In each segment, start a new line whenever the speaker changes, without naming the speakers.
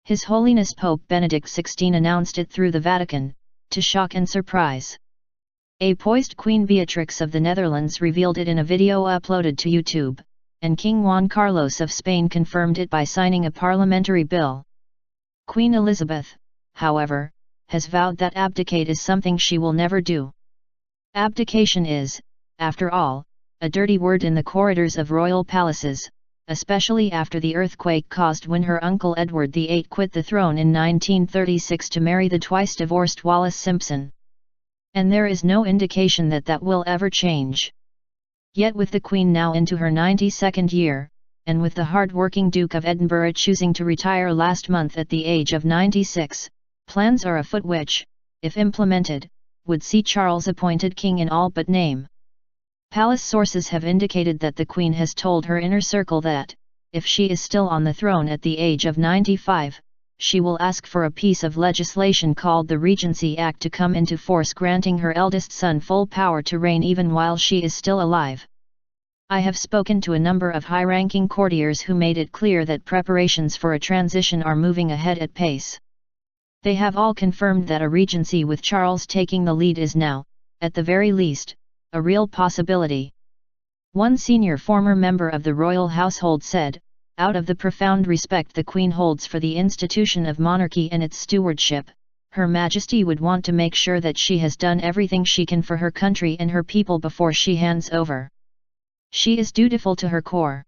His Holiness Pope Benedict XVI announced it through the Vatican, to shock and surprise. A poised Queen Beatrix of the Netherlands revealed it in a video uploaded to YouTube, and King Juan Carlos of Spain confirmed it by signing a parliamentary bill. Queen Elizabeth, however, has vowed that abdicate is something she will never do. Abdication is, after all, a dirty word in the corridors of royal palaces, especially after the earthquake caused when her uncle Edward VIII quit the throne in 1936 to marry the twice-divorced Wallis Simpson. And there is no indication that that will ever change. Yet with the Queen now into her 92nd year, and with the hard-working Duke of Edinburgh choosing to retire last month at the age of 96, plans are afoot which, if implemented, would see Charles appointed king in all but name. Palace sources have indicated that the Queen has told her inner circle that, if she is still on the throne at the age of 95, she will ask for a piece of legislation called the Regency Act to come into force, granting her eldest son full power to reign even while she is still alive. I have spoken to a number of high-ranking courtiers who made it clear that preparations for a transition are moving ahead at pace. They have all confirmed that a regency with Charles taking the lead is now, at the very least, a real possibility. One senior former member of the royal household said, out of the profound respect the Queen holds for the institution of monarchy and its stewardship, Her Majesty would want to make sure that she has done everything she can for her country and her people before she hands over. She is dutiful to her core.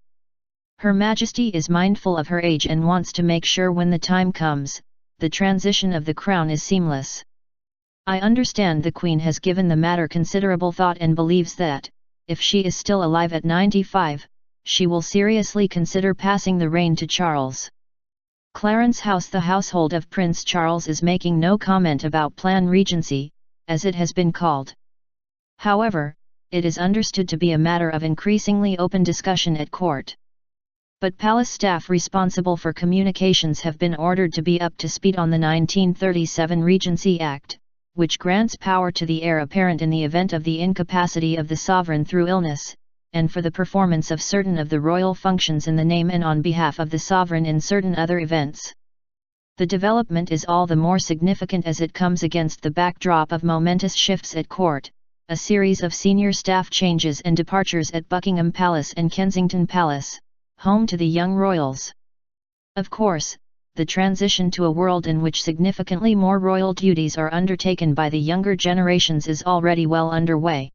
Her Majesty is mindful of her age and wants to make sure when the time comes, the transition of the crown is seamless. I understand the Queen has given the matter considerable thought and believes that, if she is still alive at 95, she will seriously consider passing the reign to Charles. Clarence House. The household of Prince Charles is making no comment about Plan Regency, as it has been called. However, it is understood to be a matter of increasingly open discussion at court. But palace staff responsible for communications have been ordered to be up to speed on the 1937 Regency Act, which grants power to the heir apparent in the event of the incapacity of the sovereign through illness, and for the performance of certain of the royal functions in the name and on behalf of the sovereign in certain other events. The development is all the more significant as it comes against the backdrop of momentous shifts at court, a series of senior staff changes and departures at Buckingham Palace and Kensington Palace, home to the young royals. Of course, the transition to a world in which significantly more royal duties are undertaken by the younger generations is already well underway.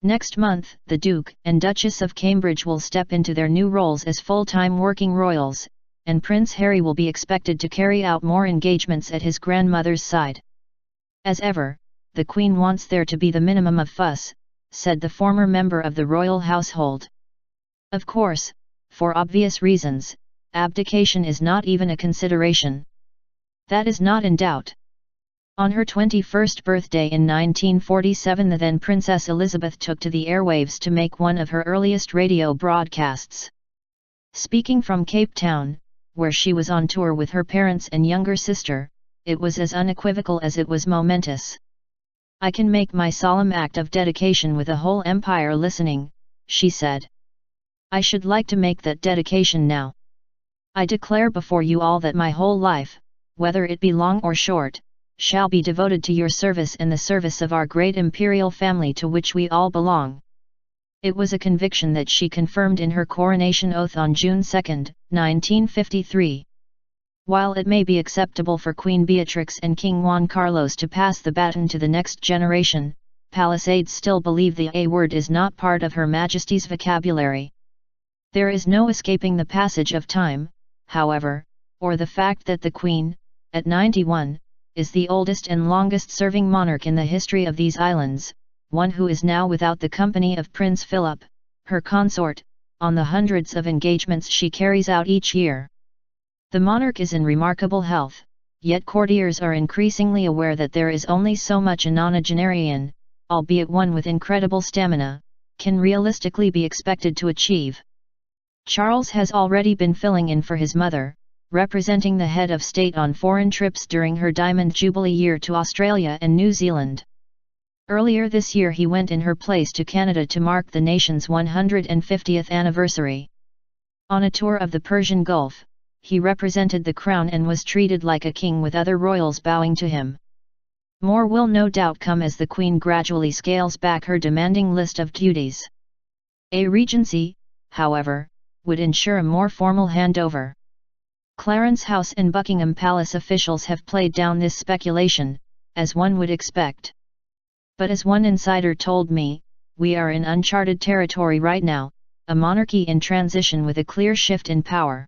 Next month, the Duke and Duchess of Cambridge will step into their new roles as full-time working royals, and Prince Harry will be expected to carry out more engagements at his grandmother's side. As ever, the Queen wants there to be the minimum of fuss, said the former member of the royal household. Of course, for obvious reasons, abdication is not even a consideration. That is not in doubt. On her 21st birthday in 1947, the then Princess Elizabeth took to the airwaves to make one of her earliest radio broadcasts. Speaking from Cape Town, where she was on tour with her parents and younger sister, it was as unequivocal as it was momentous. "I can make my solemn act of dedication with a whole empire listening," she said. "I should like to make that dedication now. I declare before you all that my whole life, whether it be long or short, shall be devoted to your service and the service of our great imperial family to which we all belong." It was a conviction that she confirmed in her coronation oath on June 2, 1953. While it may be acceptable for Queen Beatrix and King Juan Carlos to pass the baton to the next generation, palace aides still believe the A word is not part of Her Majesty's vocabulary. There is no escaping the passage of time, however, or the fact that the Queen, at 91, is the oldest and longest-serving monarch in the history of these islands, one who is now without the company of Prince Philip, her consort, on the hundreds of engagements she carries out each year. The monarch is in remarkable health, yet courtiers are increasingly aware that there is only so much a nonagenarian, albeit one with incredible stamina, can realistically be expected to achieve. Charles has already been filling in for his mother, representing the head of state on foreign trips during her Diamond Jubilee year to Australia and New Zealand. Earlier this year he went in her place to Canada to mark the nation's 150th anniversary. On a tour of the Persian Gulf, he represented the crown and was treated like a king with other royals bowing to him. More will no doubt come as the Queen gradually scales back her demanding list of duties. A regency, however, would ensure a more formal handover. Clarence House and Buckingham Palace officials have played down this speculation, as one would expect. But as one insider told me, we are in uncharted territory right now, a monarchy in transition with a clear shift in power.